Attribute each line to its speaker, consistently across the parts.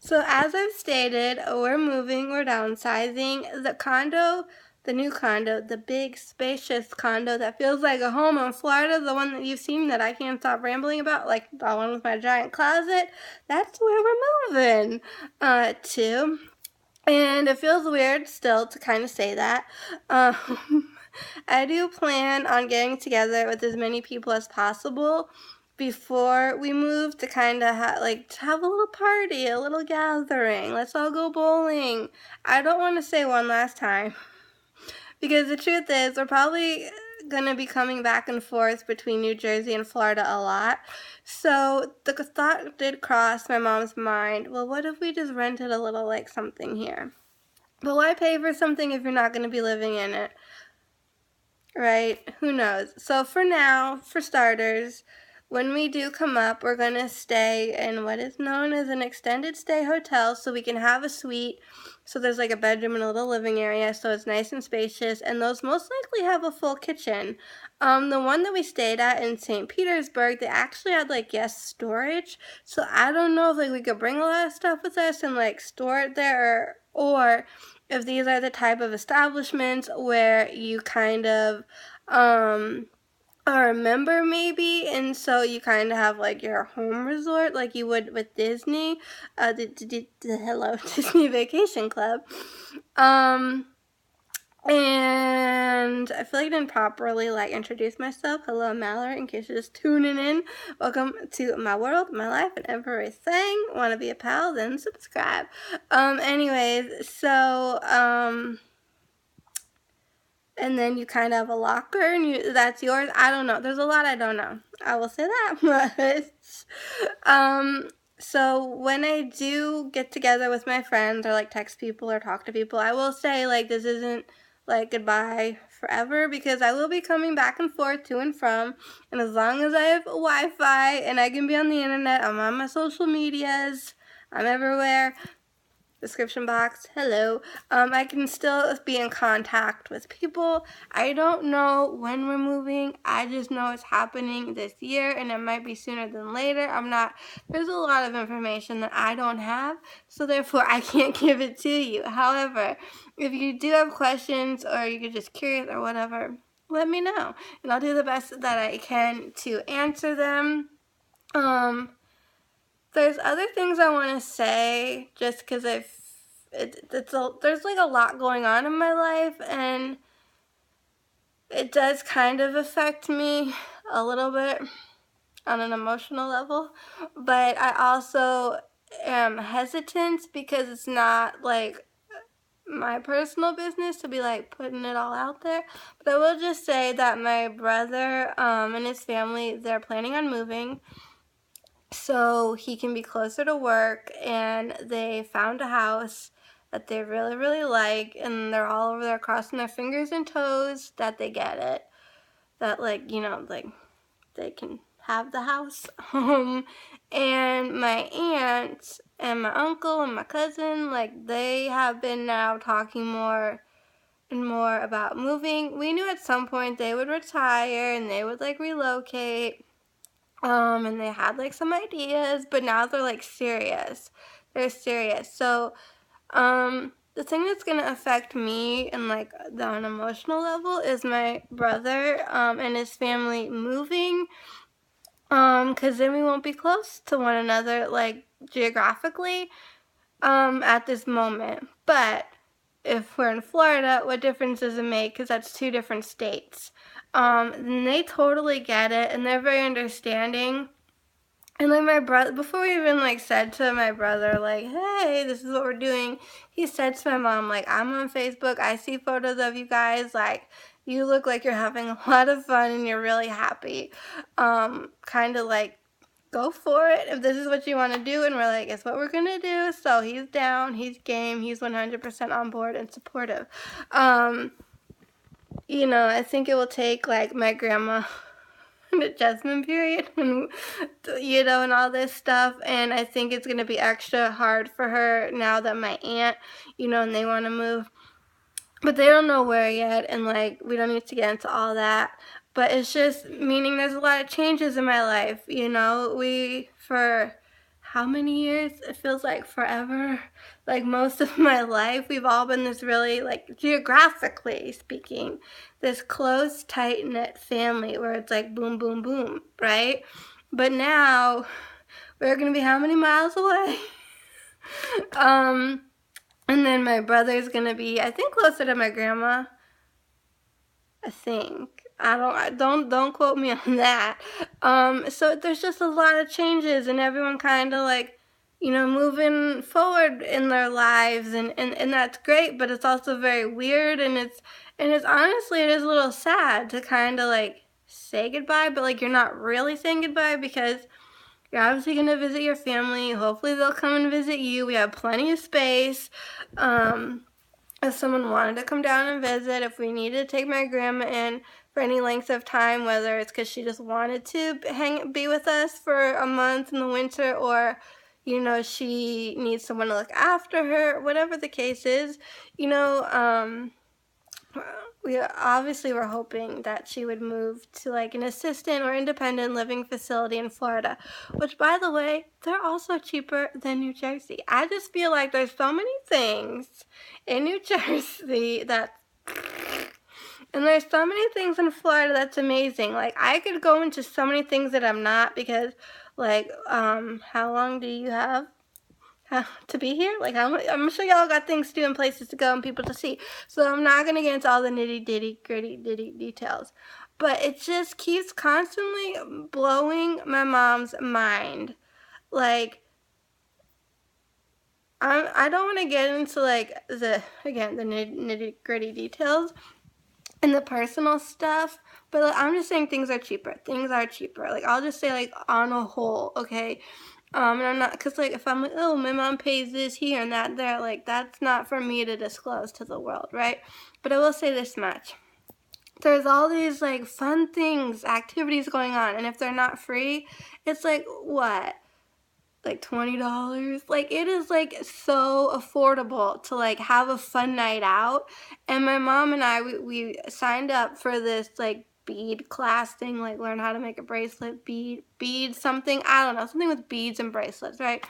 Speaker 1: So as I've stated, we're moving, we're downsizing. The new condo, the big spacious condo that feels like a home in Florida, the one that you've seen that I can't stop rambling about, like the one with my giant closet, that's where we're moving to. And it feels weird still to kind of say that. I do plan on getting together with as many people as possible before we move to kind of to have a little party, a little gathering. Let's all go bowling. I don't want to say one last time because the truth is we're probably going to be coming back and forth between New Jersey and Florida a lot. So the thought did cross my mom's mind, well, what if we just rented a little something here? But why pay for something if you're not going to be living in it? Right? Who knows? So for now, for starters, when we do come up, we're going to stay in what is known as an extended stay hotel, so we can have a suite. So there's a bedroom and a little living area, so it's nice and spacious, and those most likely have a full kitchen. The one that we stayed at in St. Petersburg, they actually had guest storage, so I don't know if we could bring a lot of stuff with us and store it there, or if these are the type of establishments where you kind of are a member maybe, and so you kind of have your home resort like you would with Disney, hello, Disney Vacation Club. And I feel like I didn't properly introduce myself. Hello, Mallory, in case you're just tuning in. Welcome to my world, my life, and everything. Want to be a pal? Then subscribe. Anyways, so and then you kind of have a locker, and that's yours. I don't know. There's a lot I don't know. I will say that. But so when I do get together with my friends or text people or talk to people, I will say this isn't goodbye forever, because I will be coming back and forth to and from, and as long as I have Wi-Fi and I can be on the internet, I'm on my social medias, I'm everywhere. Description box, hello. I can still be in contact with people. I don't know when we're moving. I just know it's happening this year, and it might be sooner than later. There's a lot of information that I don't have, so therefore I can't give it to you. However, if you do have questions or you're just curious or whatever, let me know, and I'll do the best that I can to answer them. There's other things I want to say, just because there's a lot going on in my life, and it does kind of affect me a little bit on an emotional level, but I also am hesitant because it's not my personal business to be putting it all out there. But I will just say that my brother and his family, they're planning on moving so he can be closer to work, and they found a house that they really, really like, and they're all over there crossing their fingers and toes that they get it, that they can have the house. And my aunt and my uncle and my cousin, they have been now talking more and more about moving. We knew at some point they would retire and they would relocate. And they had some ideas, but now they're serious. They're serious. So, the thing that's gonna affect me and on an emotional level is my brother, and his family moving, cause then we won't be close to one another, geographically, at this moment. But if we're in Florida, what difference does it make? Cause that's two different states. And they totally get it, and they're very understanding. And my brother, before we even said to my brother hey, this is what we're doing, he said to my mom I'm on Facebook, I see photos of you guys, you look like you're having a lot of fun and you're really happy. Kind of go for it if this is what you want to do. And we're it's what we're gonna do. So he's down, he's game, he's 100% on board and supportive. I think it will take my grandma an adjustment period, and and all this stuff, and I think it's gonna be extra hard for her now that my aunt, and they want to move, but they don't know where yet, and we don't need to get into all that, but it's just meaning there's a lot of changes in my life. We, for how many years? It feels like forever. Like most of my life, we've all been this really, like, geographically speaking, this close, tight-knit family where it's like boom, boom, boom, right? But now we're gonna be how many miles away? And then my brother's gonna be, I think, closer to my grandma. I think. Don't quote me on that. So there's just a lot of changes, and everyone kind of like, moving forward in their lives, and that's great, but it's also very weird, and it's honestly, it is a little sad to kind of like say goodbye, but like you're not really saying goodbye because you're obviously going to visit your family. Hopefully they'll come and visit you. We have plenty of space. If someone wanted to come down and visit, if we needed to take my grandma in for any length of time, whether it's because she just wanted to be with us for a month in the winter, or she needs someone to look after her, whatever the case is, we obviously were hoping that she would move to like an assistant or independent living facility in Florida, which, by the way, they're also cheaper than New Jersey. I just feel like there's so many things in New Jersey and there's so many things in Florida that's amazing. Like, I could go into so many things that I'm not because, like, how long do you have to be here? Like, I'm sure y'all got things to do and places to go and people to see. So I'm not going to get into all the nitty gritty details. But it just keeps constantly blowing my mom's mind. Like, I don't want to get into, like, the nitty gritty details and the personal stuff, but like, I'm just saying things are cheaper. Things are cheaper. Like, I'll just say, like, on a whole, okay? And I'm not, because, like, if I'm like, oh, my mom pays this here and that there, like, that's not for me to disclose to the world, right? But I will say this much. There's all these, like, fun things, activities going on, and if they're not free, it's like, what? Like $20. Like, it is like so affordable to like have a fun night out. And my mom and I, we signed up for this like bead class thing, like learn how to make a bracelet, bead something, I don't know, something with beads and bracelets, right?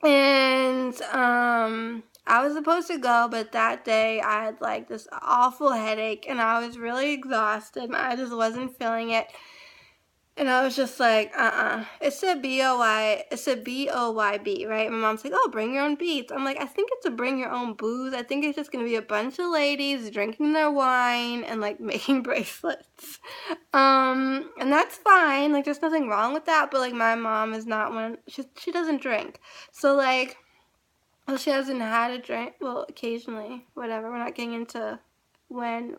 Speaker 1: And I was supposed to go, but that day I had like this awful headache and I was really exhausted and I just wasn't feeling it. And I was just like, It said BOYB, right? My mom's like, oh, bring your own beads. I'm like, I think it's a bring your own booze. I think it's just going to be a bunch of ladies drinking their wine and, like, making bracelets. And that's fine. Like, there's nothing wrong with that. But, like, my mom is not one. She doesn't drink. So, like, well, she hasn't had a drink. Well, occasionally, whatever. We're not getting into when,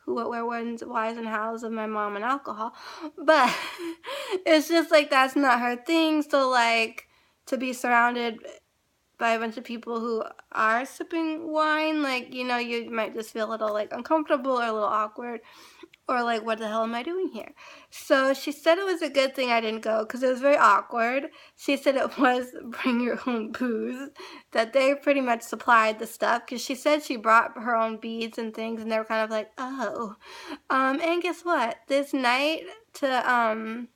Speaker 1: who, what, where, when's, whys, and hows of my mom and alcohol. But it's just like that's not her thing. So like to be surrounded by a bunch of people who are sipping wine, like, you might just feel a little like uncomfortable or a little awkward. Or like, what the hell am I doing here? So she said it was a good thing I didn't go because it was very awkward. She said it was bring your own booze, that they pretty much supplied the stuff because she said she brought her own beads and things and they were kind of like, oh. And guess what? This night to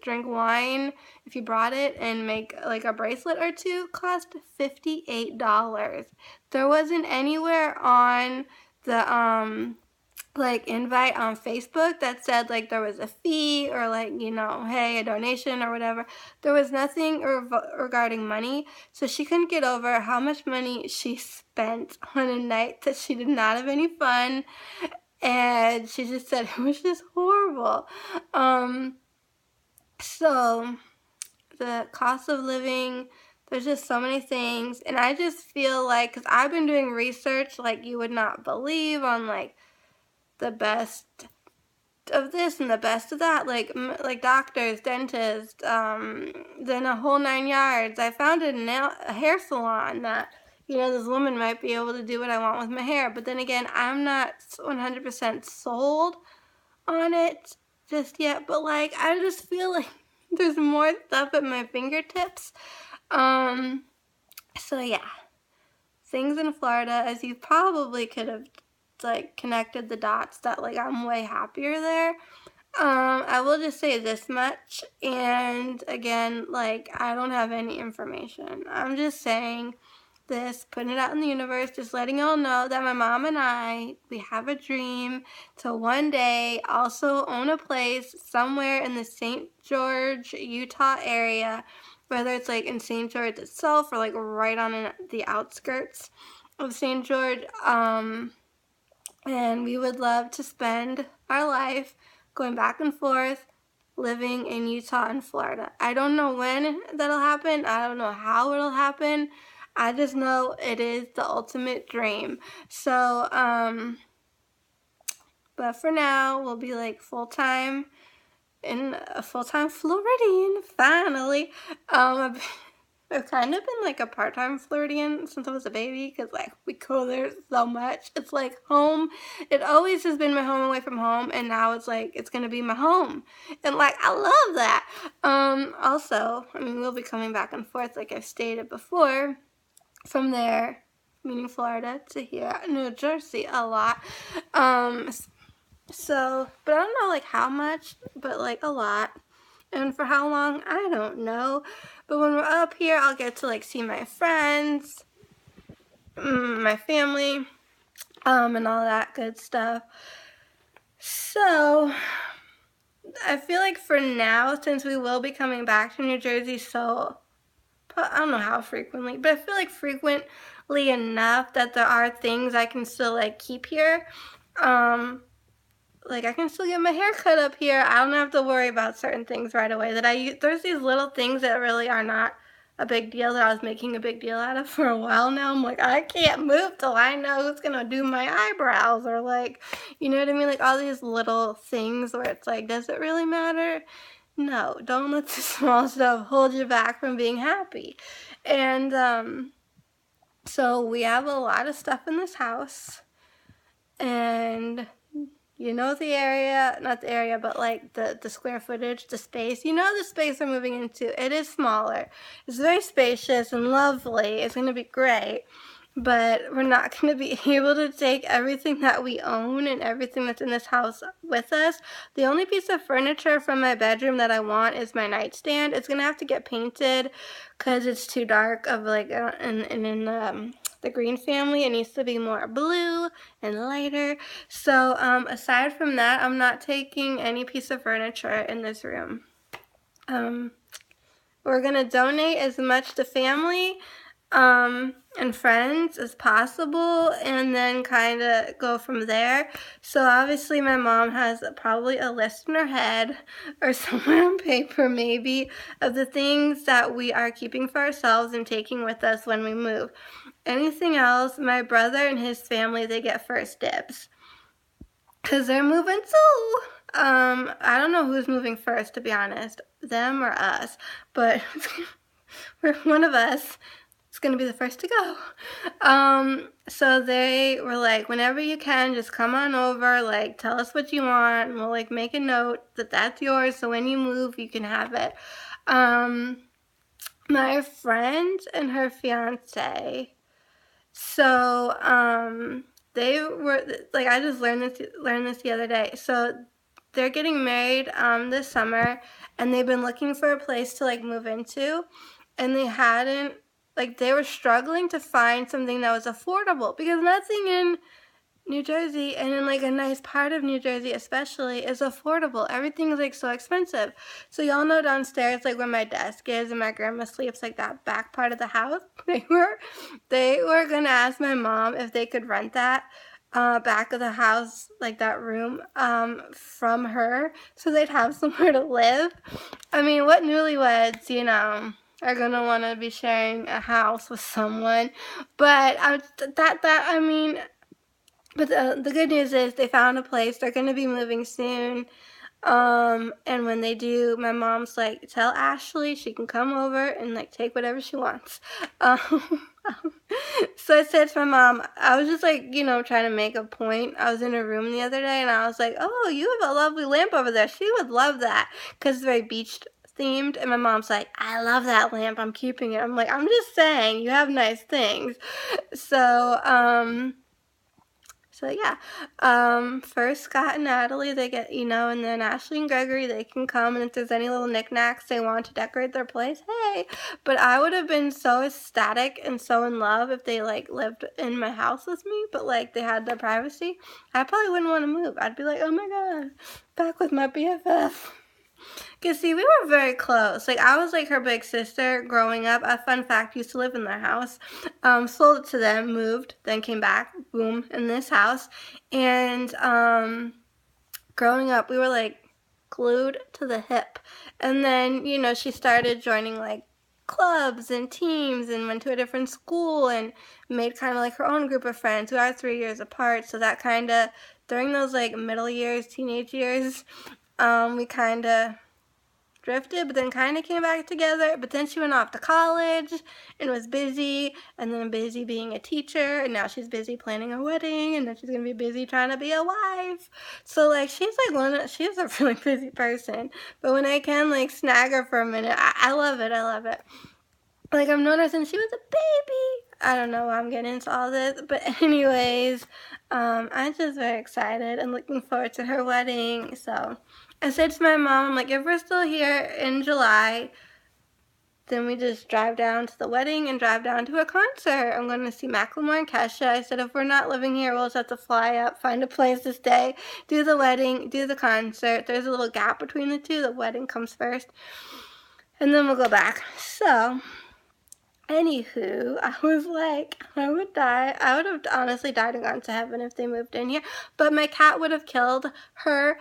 Speaker 1: drink wine, if you brought it and make like a bracelet or two, cost $58. There wasn't anywhere on the like invite on Facebook that said like there was a fee or like, hey, a donation or whatever. There was nothing regarding money. So she couldn't get over how much money she spent on a night that she did not have any fun. And she just said it was just horrible. So the cost of living, there's just so many things. And I just feel like, because I've been doing research like you would not believe on like the best of this and the best of that, like doctors, dentists, then a whole 9 yards. I found a hair salon that, this woman might be able to do what I want with my hair. But then again, I'm not 100% sold on it just yet. But like, I just feel like there's more stuff at my fingertips. So yeah, things in Florida, as you probably could have like connected the dots, that like I'm way happier there. I will just say this much, and again, like, I don't have any information. I'm just saying this, putting it out in the universe, just letting y'all know that my mom and I, we have a dream to one day also own a place somewhere in the St. George, Utah area, whether it's like in St. George itself or like right on the outskirts of St. George. And we would love to spend our life going back and forth, living in Utah and Florida. I don't know when that'll happen. I don't know how it'll happen. I just know it is the ultimate dream. So, but for now, we'll be like full-time in a full-time Floridian, finally. I've kind of been like a part-time Floridian since I was a baby because like we go there so much. It's like home. It always has been my home away from home, and now it's like it's gonna be my home, and like I love that. Also, I mean, we'll be coming back and forth like I've stated before, from there, meaning Florida, to here, New Jersey, a lot. So, but I don't know like how much, but like a lot. And for how long, I don't know. But when we're up here, I'll get to like see my friends, my family, and all that good stuff. So I feel like for now, since we will be coming back to New Jersey, so I don't know how frequently, but I feel like frequently enough that there are things I can still like keep here. Like, I can still get my hair cut up here. I don't have to worry about certain things right away. There's these little things that really are not a big deal that I was making a big deal out of for a while now. I'm like, I can't move till I know who's gonna do my eyebrows, or like, you know what I mean? Like all these little things where it's like, does it really matter? No, don't let the small stuff hold you back from being happy. And so we have a lot of stuff in this house, and you know the area, not the area, but like the square footage, the space. You know the space we're moving into. It is smaller. It's very spacious and lovely. It's going to be great. But we're not going to be able to take everything that we own and everything that's in this house with us. The only piece of furniture from my bedroom that I want is my nightstand. It's going to have to get painted because it's too dark of like, in the Green family, it needs to be more blue and lighter. So aside from that, I'm not taking any piece of furniture in this room. We're going to donate as much to family and friends as possible, and then kind of go from there. So obviously my mom has probably a list in her head or somewhere on paper maybe of the things that we are keeping for ourselves and taking with us when we move. Anything else, my brother and his family, they get first dibs because they're moving too. I don't know who's moving first, to be honest, them or us, but we're one of us. It's going to be the first to go. So they were like, whenever you can, just come on over, like, tell us what you want, and we'll, like, make a note that that's yours, so when you move, you can have it. My friend and her fiance, so, they were, like, I just learned this the other day, so they're getting married, this summer, and they've been looking for a place to, like, move into, and they hadn't, like, they were struggling to find something that was affordable, because nothing in New Jersey, and in, like, a nice part of New Jersey especially, is affordable. Everything is, like, so expensive. So y'all know downstairs, like, where my desk is and my grandma sleeps, like, that back part of the house, they were gonna ask my mom if they could rent that back of the house, like that room, from her, so they'd have somewhere to live. I mean, what newlyweds, you know, are gonna want to be sharing a house with someone? But I mean, but the good news is they found a place. They're gonna be moving soon. And when they do, my mom's like, tell Ashley she can come over and like take whatever she wants. So I said to my mom, I was just like, you know, trying to make a point. I was in her room the other day and I was like, oh, you have a lovely lamp over there. She would love that because it's very beach themed. And my mom's like, I love that lamp. I'm keeping it. I'm like, I'm just saying, you have nice things. So So yeah, first Scott and Natalie, they get, and then Ashley and Gregory, they can come, and if there's any little knickknacks they want to decorate their place, hey. But I would have been so ecstatic and so in love if they like lived in my house with me, but like they had their privacy. I probably wouldn't want to move. I'd be like, oh my god, back with my BFF. Because, see, we were very close. Like, I was, like, her big sister growing up. A fun fact, used to live in their house. Sold it to them, moved, then came back, boom, in this house. And growing up, we were, like, glued to the hip. And then, she started joining, like, clubs and teams and went to a different school and made kind of, like, her own group of friends. We are 3 years apart, so that kind of, during those, like, middle years, teenage years, we kind of drifted, but then kind of came back together. But then she went off to college and was busy, and then busy being a teacher, and now she's busy planning a wedding, and then she's gonna be busy trying to be a wife. So like she's a really busy person. But when I can like snag her for a minute, I love it. I love it. Like I've known her since she was a baby. I don't know why I'm getting into all this, but anyways, I'm just very excited and looking forward to her wedding. So I said to my mom, I'm like, if we're still here in July, then we just drive down to the wedding and drive down to a concert. I'm going to see Macklemore and Kesha. I said, if we're not living here, we'll just have to fly up, find a place to stay, do the wedding, do the concert. There's a little gap between the two. The wedding comes first, and then we'll go back. So anywho, I was like, I would die. I would have honestly died and gone to heaven if they moved in here. But my cat would have killed her.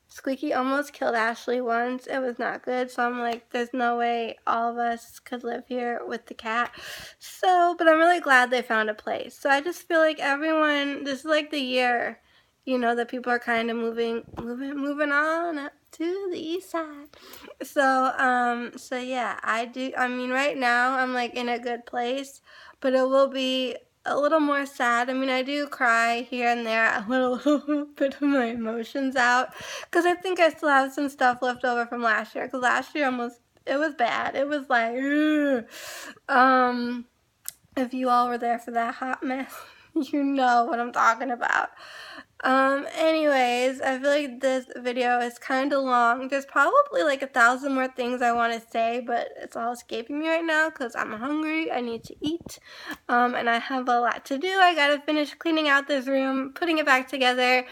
Speaker 1: Squeaky almost killed Ashley once. It was not good. So I'm like, there's no way all of us could live here with the cat. So, but I'm really glad they found a place. So I just feel like everyone, this is like the year, that people are kind of moving on up to the east side. So yeah, I mean, right now I'm like in a good place, but it will be a little more sad. I mean, I do cry here and there, a little bit of my emotions out, because I think I still have some stuff left over from last year, because last year it was bad. It was like, if you all were there for that hot mess, you know what I'm talking about. Anyways, I feel like this video is kind of long. There's probably like 1,000 more things I want to say, but it's all escaping me right now because I'm hungry. I need to eat, and I have a lot to do. I gotta finish cleaning out this room, putting it back together.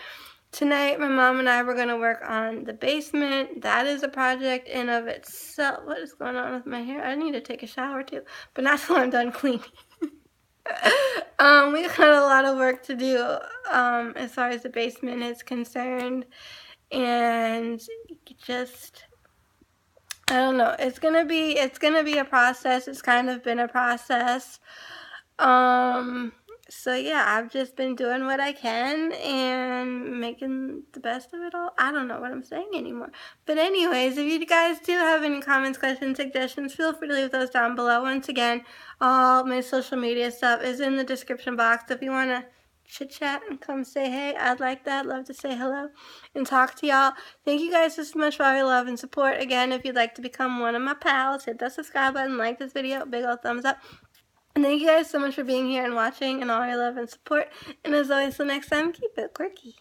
Speaker 1: Tonight, my mom and I were gonna work on the basement. That is a project in of itself. What is going on with my hair? I need to take a shower too, but not till I'm done cleaning. We got a lot of work to do as far as the basement is concerned, and just I don't know, it's gonna be a process. It's kind of been a process. So yeah, I've just been doing what I can and making the best of it all. I don't know what I'm saying anymore. But anyways, if you guys do have any comments, questions, suggestions, feel free to leave those down below. Once again, all my social media stuff is in the description box. If you want to chit chat and come say hey, I'd like that. Love to say hello and talk to y'all. Thank you guys so much for all your love and support. Again, if you'd like to become one of my pals, hit that subscribe button, like this video, big old thumbs up. And thank you guys so much for being here and watching and all your love and support. And as always, till next time, keep it quirky.